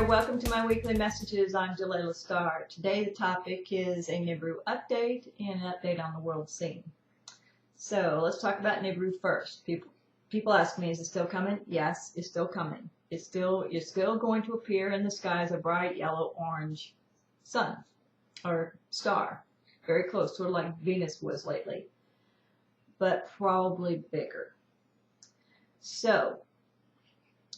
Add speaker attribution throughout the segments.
Speaker 1: welcome to my weekly messages. I'm Jalila Star. Today the topic is a Nibiru update and an update on the world scene. So let's talk about Nibiru first. People ask me, is it still coming? Yes, it's still coming. It's still going to appear in the sky as a bright yellow-orange sun or star, very close, sort of like Venus was lately, but probably bigger. So.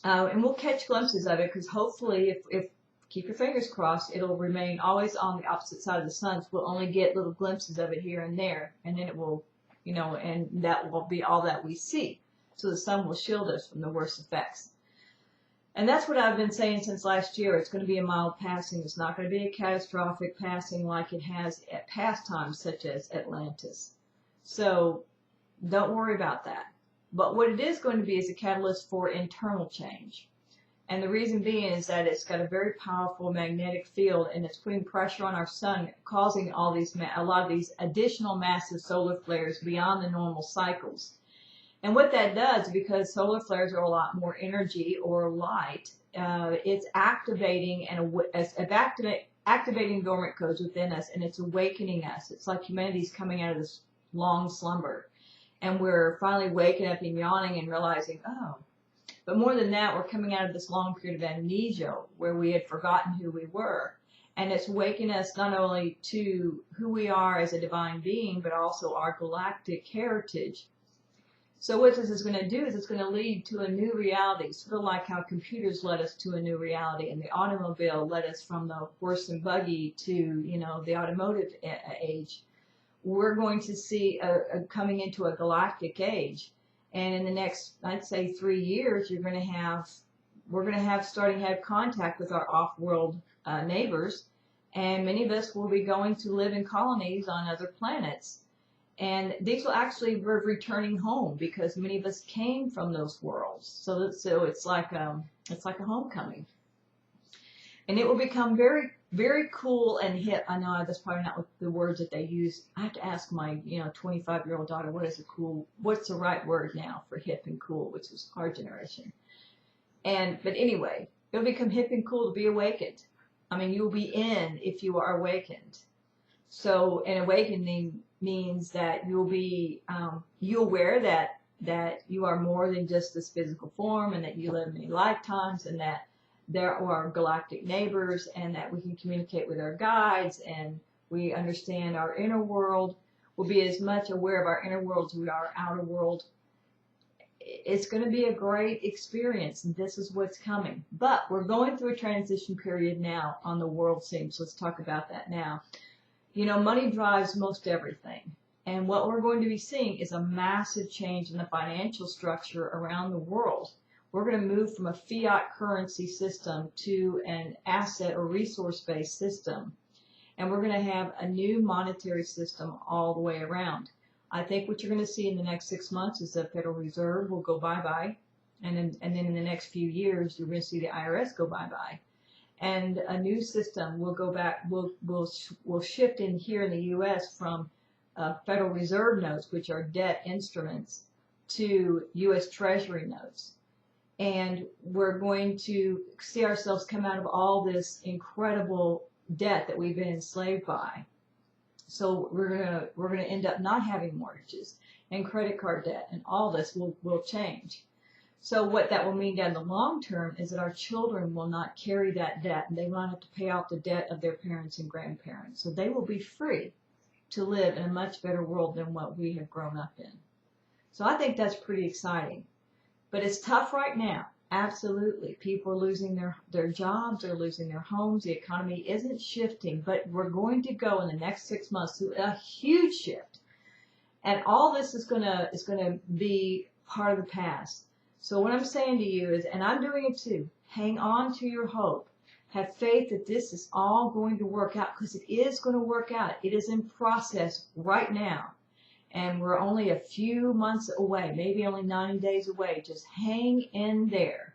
Speaker 1: And we'll catch glimpses of it because hopefully, if keep your fingers crossed, it'll remain always on the opposite side of the sun. So we'll only get little glimpses of it here and there, and then it will, and that will be all that we see. So the sun will shield us from the worst effects. And that's what I've been saying since last year. It's going to be a mild passing. It's not going to be a catastrophic passing like it has at past times, such as Atlantis. So don't worry about that. But what it is going to be is a catalyst for internal change. And the reason being is that it's got a very powerful magnetic field and it's putting pressure on our sun, causing a lot of these additional massive solar flares beyond the normal cycles. And what that does, because solar flares are a lot more energy or light, it's activating activating dormant codes within us, and it's awakening us. It's like humanity's coming out of this long slumber. And we're finally waking up and yawning and realizing, oh. But more than that, we're coming out of this long period of amnesia where we had forgotten who we were. And it's waking us not only to who we are as a divine being, but also our galactic heritage. So what this is going to do is it's going to lead to a new reality, sort of like how computers led us to a new reality and the automobile led us from the horse and buggy to, the automotive age. We're going to see coming into a galactic age, and in the next, I'd say, 3 years, we're going to have starting to have contact with our off-world neighbors, and many of us will be going to live in colonies on other planets, and these will actually be returning home because many of us came from those worlds. So it's like a homecoming. And it will become very, very cool and hip. I know that's probably not the words that they use. I have to ask my, 25-year-old daughter, what's the right word now for hip and cool, which is our generation. But anyway, it'll become hip and cool to be awakened. I mean, you'll be in if you are awakened. So an awakening means that you're aware that you are more than just this physical form and that you live many lifetimes and that there are galactic neighbors and that we can communicate with our guides and we understand our inner world. We'll be as much aware of our inner world as we are our outer world. It's going to be a great experience, and this is what's coming. But we're going through a transition period now on the world scene, so let's talk about that now. Money drives most everything. And what we're going to be seeing is a massive change in the financial structure around the world. We're going to move from a fiat currency system to an asset or resource-based system. And we're going to have a new monetary system all the way around. I think what you're going to see in the next 6 months is the Federal Reserve will go bye-bye. And then in the next few years, you're going to see the IRS go bye-bye. And a new system will go back, will shift in here in the U.S. from Federal Reserve notes, which are debt instruments, to U.S. Treasury notes. And we're going to see ourselves come out of all this incredible debt that we've been enslaved by. So we're gonna end up not having mortgages and credit card debt, and all this will change. So what that will mean down the long term is that our children will not carry that debt, and they will not have to pay off the debt of their parents and grandparents. So they will be free to live in a much better world than what we have grown up in. So I think that's pretty exciting. But it's tough right now. Absolutely. People are losing their jobs, they're losing their homes, the economy isn't shifting, but we're going to go in the next 6 months through a huge shift. And all this is gonna be part of the past. So what I'm saying to you is, and I'm doing it too, hang on to your hope. Have faith that this is all going to work out, because it is going to work out. It is in process right now. And we're only a few months away, maybe only 90 days away. Just hang in there.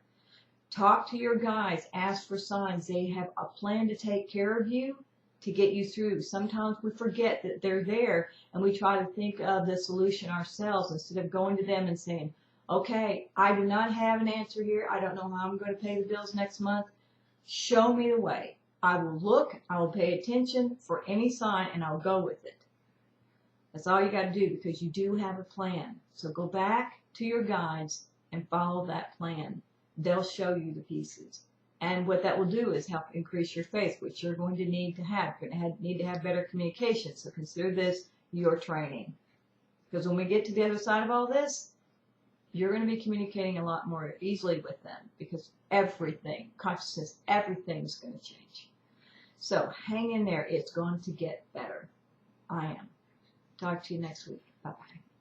Speaker 1: Talk to your guides. Ask for signs. They have a plan to take care of you, to get you through. Sometimes we forget that they're there, and we try to think of the solution ourselves instead of going to them and saying, okay, I do not have an answer here. I don't know how I'm going to pay the bills next month. Show me the way. I will look, I will pay attention for any sign, and I'll go with it. That's all you got to do, because you do have a plan. So go back to your guides and follow that plan. They'll show you the pieces. And what that will do is help increase your faith, which you're going to need to have. You're going to need to have better communication. So consider this your training. Because when we get to the other side of all this, you're going to be communicating a lot more easily with them, because everything, consciousness, everything is going to change. So hang in there. It's going to get better. I am. Talk to you next week. Bye-bye.